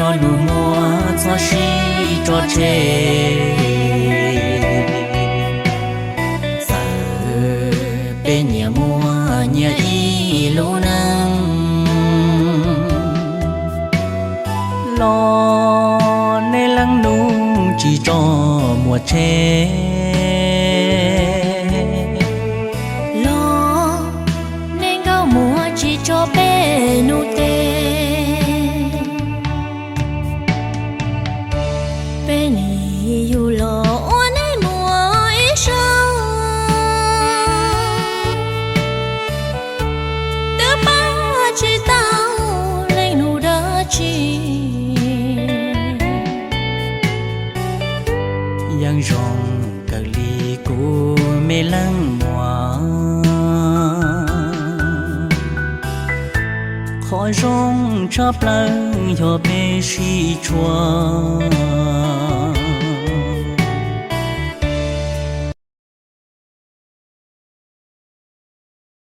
cho nụ mua cho si cho chê giờ bên nhà mua nhà y lô nâng lo nên lăng nụ chỉ cho mùa chê lo nên gạo mùa chỉ cho bé nụ tê bé nì yêu lo nên mùa ít sâu đứa ba chỉ tao lên nụ đỡ chi yang rong cờ ly cô mê lăng mùa khỏi rong chắp lăng cho bê si chua